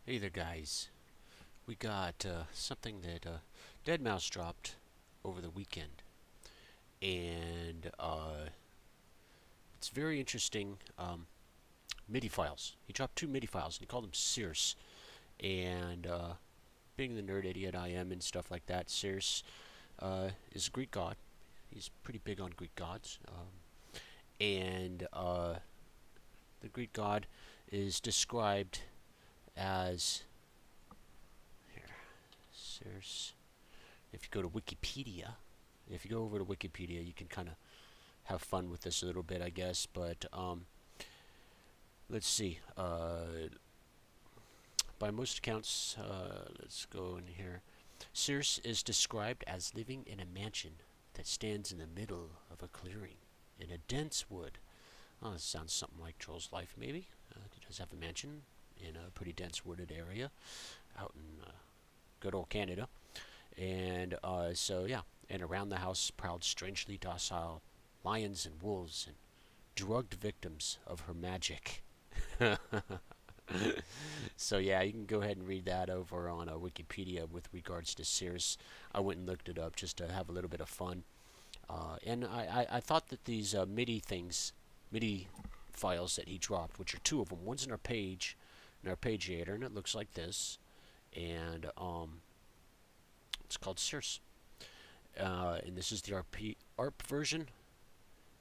Hey there, guys. We got something that Deadmau5 dropped over the weekend, and it's very interesting. MIDI files. He dropped two MIDI files, and he called them Circe. And being the nerd idiot I am and stuff like that, Circe is a Greek god. He's pretty big on Greek gods, and the Greek god is described as here, Circe. If you go to Wikipedia, if you go over to Wikipedia, you can kind of have fun with this a little bit, I guess. But let's see. By most accounts, let's go in here. Circe is described as living in a mansion that stands in the middle of a clearing in a dense wood. Oh, this sounds something like Troll's life, maybe. He does have a mansion in a pretty dense wooded area out in good old Canada. And so, yeah. And around the house prowled strangely docile lions and wolves and drugged victims of her magic. So, yeah, you can go ahead and read that over on Wikipedia with regards to Circe. I went and looked it up just to have a little bit of fun. And I thought that these MIDI files that he dropped, which are two of them, one's in arpeggiator, and it looks like this. And it's called Circe. And this is the ARP version,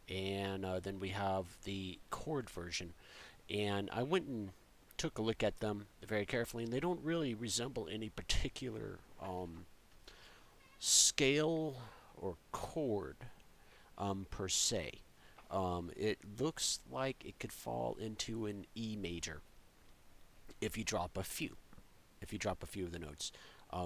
and then we have the chord version. And I went and took a look at them very carefully, and they don't really resemble any particular scale or chord per se. It looks like it could fall into an E major if you drop a few. If you drop a few of the notes,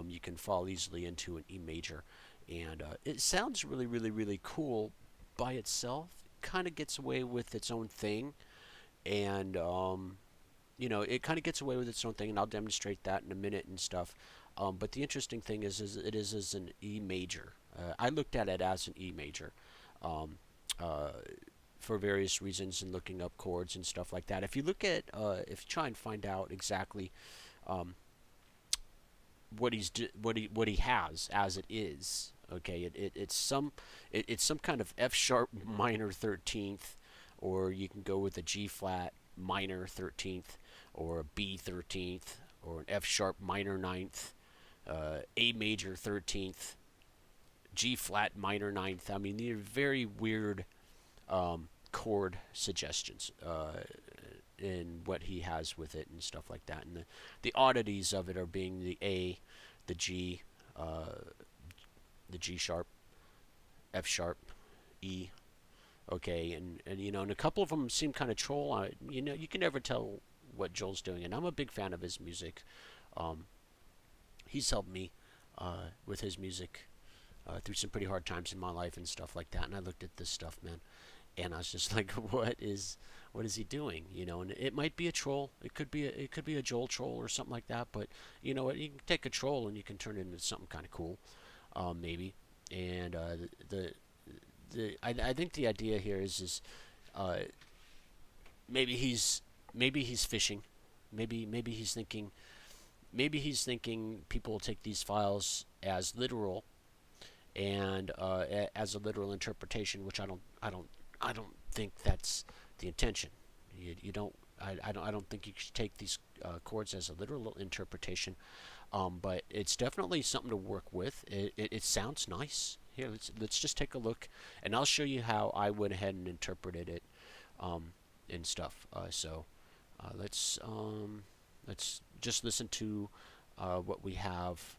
you can fall easily into an E major. And it sounds really, really, really cool by itself. Kind of gets away with its own thing, and it kind of gets away with its own thing, and I'll demonstrate that in a minute and stuff. But the interesting thing is it is as an E major. I looked at it as an E major. Um, uh, for various reasons and looking up chords and stuff like that. If you look at, if you try and find out exactly um, what he has as it is. Okay, it's some kind of F sharp minor 13th, or you can go with a G flat minor 13th, or a B 13th, or an F sharp minor ninth, A major 13th, G flat minor ninth. I mean, these are very weird chord suggestions in what he has with it and stuff like that. And the oddities of it are being the A, the G, the G sharp, F sharp, E. Okay, and a couple of them seem kind of troll. You can never tell what Joel's doing, and I'm a big fan of his music. Um, he's helped me with his music through some pretty hard times in my life and stuff like that. And I looked at this stuff, man, and I was just like, what is he doing? And it might be a troll. It could be a Joel troll or something like that. But you know what? You can take a troll and you can turn it into something kind of cool, maybe. And I think the idea here is uh, maybe he's fishing. Maybe he's thinking people will take these files as literal and as a literal interpretation, which I don't think that's the intention. You don't. I don't think you should take these chords as a literal interpretation. But it's definitely something to work with. It sounds nice. Here, let's just take a look, and I'll show you how I went ahead and interpreted it, and stuff. Let's just listen to what we have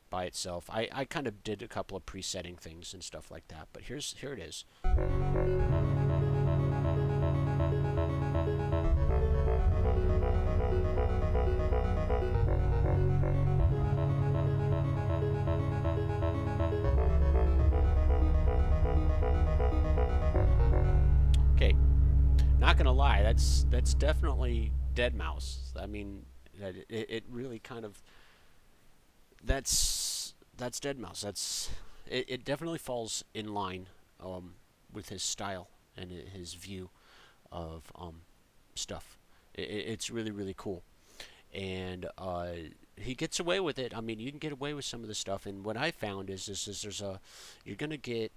by itself. I kind of did a couple of presetting things and stuff like that, but here it is. Okay, not gonna lie, that's definitely Deadmau5. I mean, it really kind of that's Deadmau5. It definitely falls in line with his style and his view of stuff. It's really, really cool. and he gets away with it. I mean, you can get away with some of the stuff. And what I found is there's a you're gonna get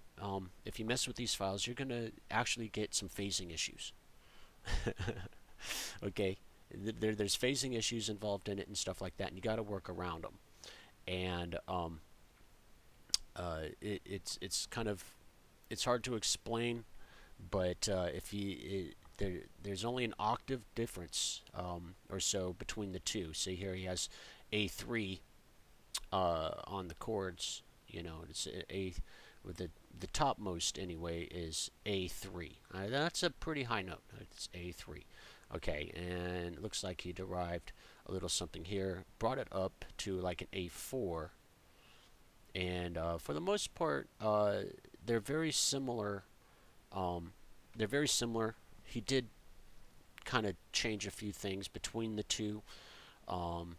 if you mess with these files, you're gonna actually get some phasing issues. Okay, there's phasing issues involved in it and stuff like that, and you got to work around them. And it's kind of it's hard to explain, but if there's only an octave difference or so between the two. See here, he has A3 on the chords. You know, it's A with the topmost anyway is A3. That's a pretty high note. It's A3. Okay, and it looks like he derived a little something here, brought it up to like an A4, and for the most part, they're very similar. They're very similar. He did kind of change a few things um,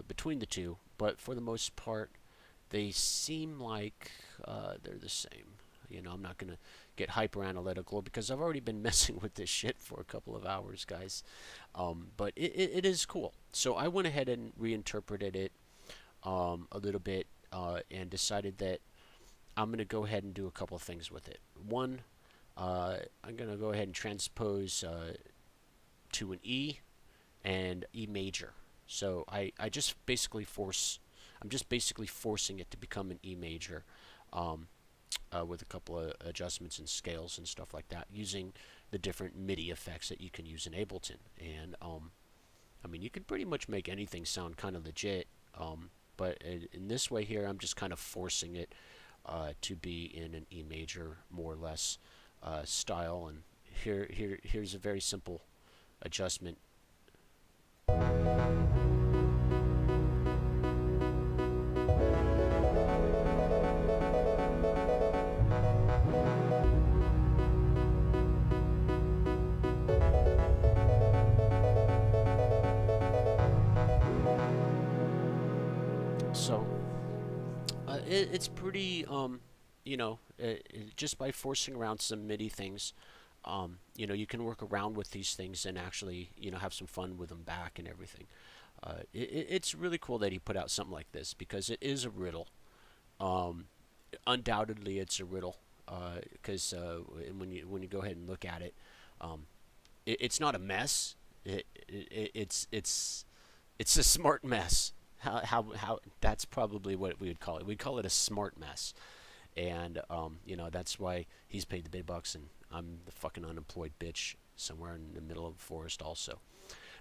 between the two, but for the most part, they seem like they're the same. You know, I'm not gonna get hyper analytical because I've already been messing with this shit for a couple of hours, guys. But it is cool. So I went ahead and reinterpreted it a little bit and decided that I'm going to go ahead and do a couple of things with it. One, I'm going to go ahead and transpose to an E and E major. So I just basically I'm just basically forcing it to become an E major with a couple of adjustments and scales and stuff like that, using the different MIDI effects that you can use in Ableton. And I mean, you can pretty much make anything sound kind of legit, but in this way here, I'm just kind of forcing it to be in an E major, more or less, style. And here's a very simple adjustment. So it's pretty, you know, just by forcing around some MIDI things, you know, you can work around with these things and actually, you know, have some fun with them back and everything. It's really cool that he put out something like this because it is a riddle. Um, Undoubtedly, it's a riddle because when you go ahead and look at it, um, it's not a mess. It's a smart mess. How that's probably what we would call it. We'd call it a smart mess, and you know, that's why he's paid the big bucks and I'm the fucking unemployed bitch somewhere in the middle of the forest also.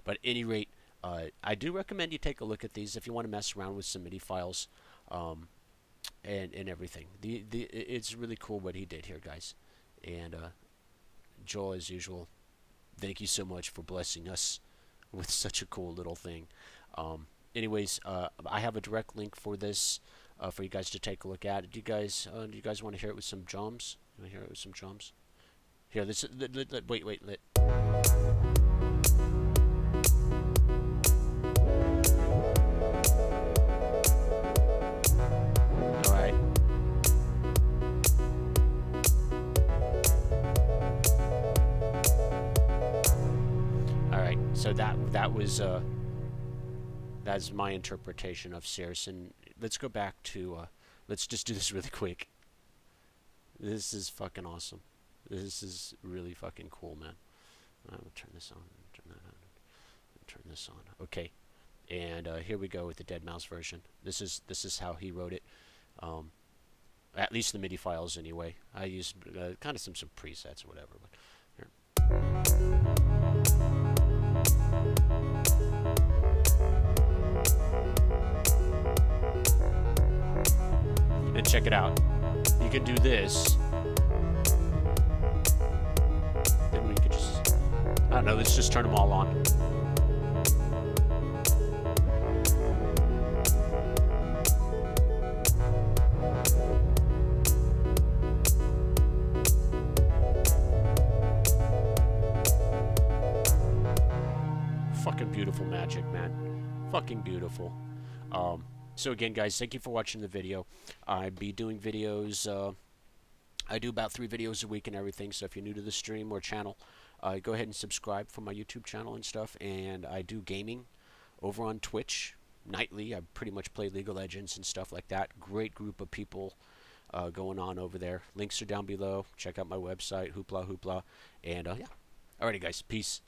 But at any rate, I do recommend you take a look at these if you want to mess around with some MIDI files and everything. It's really cool what he did here, guys. And Joel, as usual, thank you so much for blessing us with such a cool little thing. Anyways, I have a direct link for this for you guys to take a look at. Do you guys want to hear it with some drums? You want to hear it with some drums? Here, this. Wait. All right. All right. So that was that's my interpretation of Circe. And let's go back to let's just do this really quick. This is fucking awesome. This is really fucking cool, man. I'm gonna turn this on. Turn that on. Turn this on. Okay. And here we go with the Deadmau5 version. This is how he wrote it. At least the MIDI files, anyway. I used kind of some presets or whatever. But here. And check it out. You can do this. Then we could just, I don't know, let's just turn them all on. Fucking beautiful magic, man. Fucking beautiful. So again, guys, thank you for watching the video. I'll be doing videos. I do about 3 videos a week and everything. So if you're new to the stream or channel, go ahead and subscribe for my YouTube channel and stuff. And I do gaming over on Twitch nightly. I pretty much play League of Legends and stuff like that. Great group of people going on over there. Links are down below. Check out my website, hoopla hoopla. And yeah. Alrighty, guys. Peace.